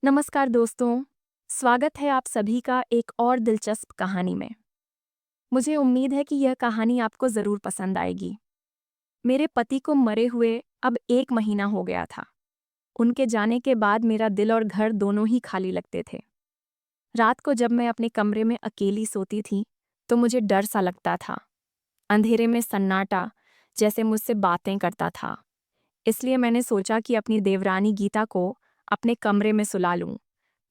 नमस्कार दोस्तों, स्वागत है आप सभी का एक और दिलचस्प कहानी में। मुझे उम्मीद है कि यह कहानी आपको ज़रूर पसंद आएगी। मेरे पति को मरे हुए अब 1 महीना हो गया था। उनके जाने के बाद मेरा दिल और घर दोनों ही खाली लगते थे। रात को जब मैं अपने कमरे में अकेली सोती थी, तो मुझे डर सा लगता था। अंधेरे में सन्नाटा, जैसे मुझसे बातें करता था। इसलिए मैंने सोचा कि अपनी देवरानी गीता को अपने कमरे में सुला लूं,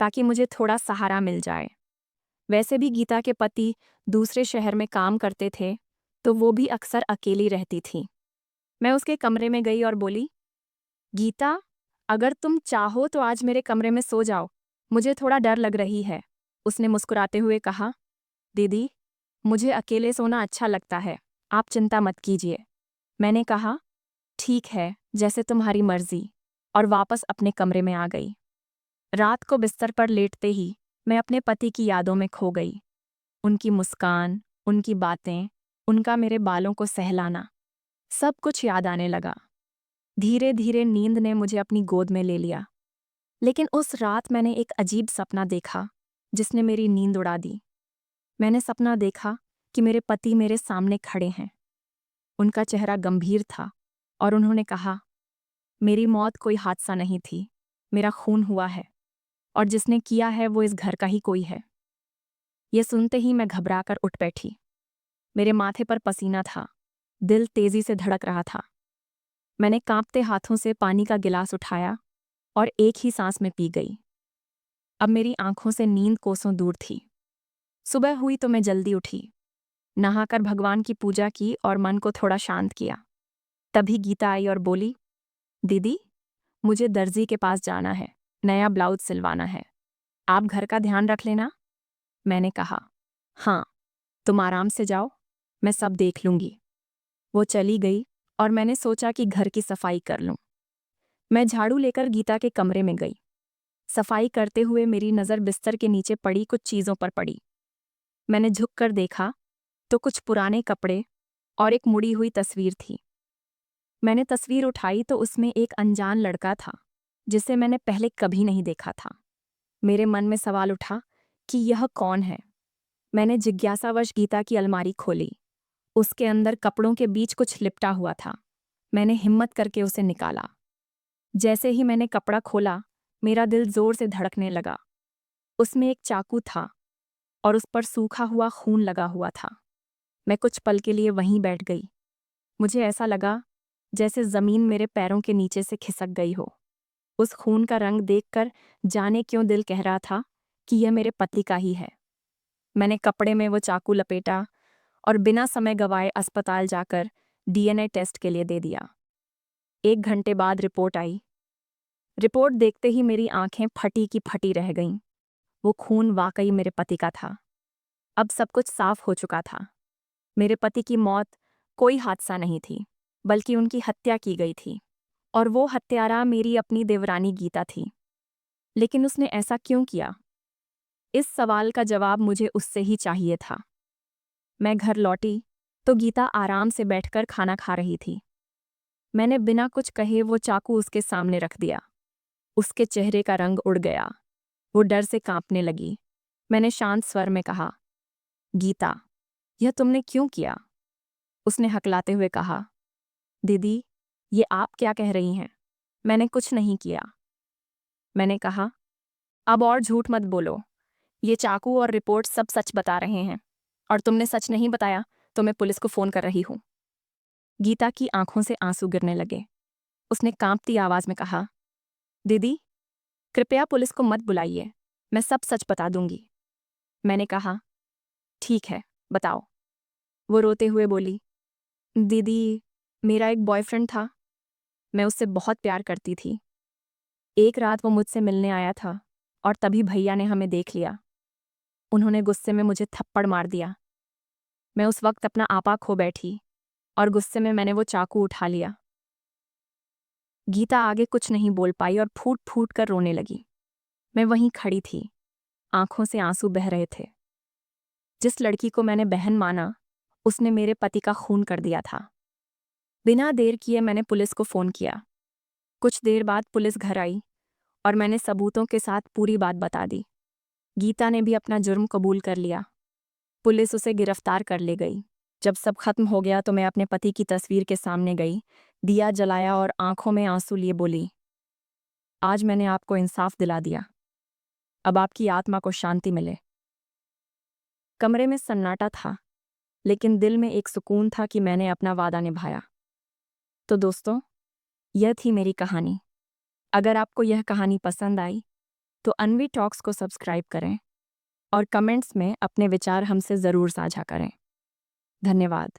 ताकि मुझे थोड़ा सहारा मिल जाए। वैसे भी गीता के पति दूसरे शहर में काम करते थे, तो वो भी अक्सर अकेली रहती थी। मैं उसके कमरे में गई और बोली, गीता, अगर तुम चाहो तो आज मेरे कमरे में सो जाओ। मुझे थोड़ा डर लग रही है। उसने मुस्कुराते हुए कहा, दीदी, मुझे अकेले सोना अच्छा लगता है। आप चिंता मत कीजिए। मैंने कहा, ठीक है, जैसे तुम्हारी मर्जी, और वापस अपने कमरे में आ गई। रात को बिस्तर पर लेटते ही मैं अपने पति की यादों में खो गई। उनकी मुस्कान, उनकी बातें, उनका मेरे बालों को सहलाना, सब कुछ याद आने लगा। धीरे धीरे नींद ने मुझे अपनी गोद में ले लिया। लेकिन उस रात मैंने एक अजीब सपना देखा, जिसने मेरी नींद उड़ा दी। मैंने सपना देखा कि मेरे पति मेरे सामने खड़े हैं। उनका चेहरा गंभीर था और उन्होंने कहा, मेरी मौत कोई हादसा नहीं थी, मेरा खून हुआ है, और जिसने किया है वो इस घर का ही कोई है। ये सुनते ही मैं घबराकर उठ बैठी। मेरे माथे पर पसीना था, दिल तेजी से धड़क रहा था। मैंने कांपते हाथों से पानी का गिलास उठाया और एक ही सांस में पी गई। अब मेरी आंखों से नींद कोसों दूर थी। सुबह हुई तो मैं जल्दी उठी, नहाकर भगवान की पूजा की और मन को थोड़ा शांत किया। तभी गीता आई और बोली, दीदी, मुझे दर्जी के पास जाना है, नया ब्लाउज सिलवाना है। आप घर का ध्यान रख लेना। मैंने कहा, हाँ, तुम आराम से जाओ, मैं सब देख लूंगी। वो चली गई और मैंने सोचा कि घर की सफाई कर लूं। मैं झाड़ू लेकर गीता के कमरे में गई। सफाई करते हुए मेरी नज़र बिस्तर के नीचे पड़ी कुछ चीज़ों पर पड़ी। मैंने झुककर देखा तो कुछ पुराने कपड़े और एक मुड़ी हुई तस्वीर थी। मैंने तस्वीर उठाई तो उसमें एक अनजान लड़का था, जिसे मैंने पहले कभी नहीं देखा था। मेरे मन में सवाल उठा कि यह कौन है। मैंने जिज्ञासावश गीता की अलमारी खोली। उसके अंदर कपड़ों के बीच कुछ लिपटा हुआ था। मैंने हिम्मत करके उसे निकाला। जैसे ही मैंने कपड़ा खोला, मेरा दिल जोर से धड़कने लगा। उसमें एक चाकू था और उस पर सूखा हुआ खून लगा हुआ था। मैं कुछ पल के लिए वहीं बैठ गई। मुझे ऐसा लगा जैसे जमीन मेरे पैरों के नीचे से खिसक गई हो। उस खून का रंग देखकर जाने क्यों दिल कह रहा था कि यह मेरे पति का ही है। मैंने कपड़े में वो चाकू लपेटा और बिना समय गवाए अस्पताल जाकर डीएनए टेस्ट के लिए दे दिया। 1 घंटे बाद रिपोर्ट आई। रिपोर्ट देखते ही मेरी आंखें फटी की फटी रह गईं। वो खून वाकई मेरे पति का था। अब सब कुछ साफ हो चुका था। मेरे पति की मौत कोई हादसा नहीं थी, बल्कि उनकी हत्या की गई थी, और वो हत्यारा मेरी अपनी देवरानी गीता थी। लेकिन उसने ऐसा क्यों किया? इस सवाल का जवाब मुझे उससे ही चाहिए था। मैं घर लौटी तो गीता आराम से बैठकर खाना खा रही थी। मैंने बिना कुछ कहे वो चाकू उसके सामने रख दिया। उसके चेहरे का रंग उड़ गया। वो डर से कांपने लगी। मैंने शांत स्वर में कहा, गीता, यह तुमने क्यों किया? उसने हकलाते हुए कहा, दीदी, ये आप क्या कह रही हैं? मैंने कुछ नहीं किया। मैंने कहा, अब और झूठ मत बोलो। ये चाकू और रिपोर्ट सब सच बता रहे हैं, और तुमने सच नहीं बताया तो मैं पुलिस को फोन कर रही हूं। गीता की आंखों से आंसू गिरने लगे। उसने कांपती आवाज में कहा, दीदी, कृपया पुलिस को मत बुलाइए, मैं सब सच बता दूंगी। मैंने कहा, ठीक है, बताओ। वो रोते हुए बोली, दीदी, मेरा एक बॉयफ्रेंड था। मैं उससे बहुत प्यार करती थी। एक रात वो मुझसे मिलने आया था और तभी भैया ने हमें देख लिया। उन्होंने गुस्से में मुझे थप्पड़ मार दिया। मैं उस वक्त अपना आपा खो बैठी और गुस्से में मैंने वो चाकू उठा लिया। गीता आगे कुछ नहीं बोल पाई और फूट फूट कर रोने लगी। मैं वहीं खड़ी थी, आंखों से आंसू बह रहे थे। जिस लड़की को मैंने बहन माना, उसने मेरे पति का खून कर दिया था। बिना देर किए मैंने पुलिस को फोन किया। कुछ देर बाद पुलिस घर आई और मैंने सबूतों के साथ पूरी बात बता दी। गीता ने भी अपना जुर्म कबूल कर लिया। पुलिस उसे गिरफ्तार कर ले गई। जब सब खत्म हो गया तो मैं अपने पति की तस्वीर के सामने गई, दिया जलाया और आंखों में आंसू लिए बोली, आज मैंने आपको इंसाफ दिला दिया। अब आपकी आत्मा को शांति मिले। कमरे में सन्नाटा था, लेकिन दिल में एक सुकून था कि मैंने अपना वादा निभाया। तो दोस्तों, यह थी मेरी कहानी। अगर आपको यह कहानी पसंद आई तो अनवी टॉक्स को सब्सक्राइब करें और कमेंट्स में अपने विचार हमसे ज़रूर साझा करें। धन्यवाद।